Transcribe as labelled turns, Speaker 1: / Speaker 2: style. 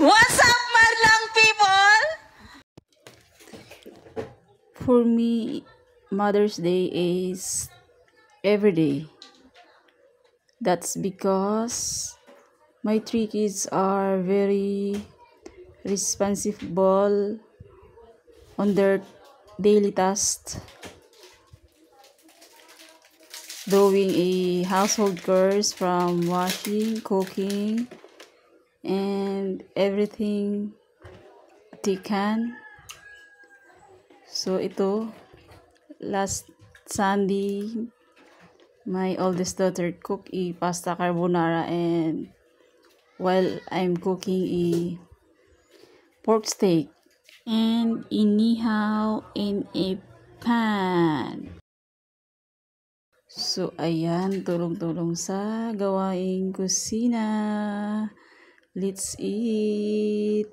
Speaker 1: What's up, Marlang people?
Speaker 2: For me, Mother's Day is every day. That's because my three kids are very responsible on their daily tasks, doing a household chores from washing, cooking, and everything they can. So ito, last Sunday, my oldest daughter cooked a pasta carbonara, and while I'm cooking a pork steak and inihaw in a pan. So ayan, tulong-tulong sa gawaing kusina. Let's eat!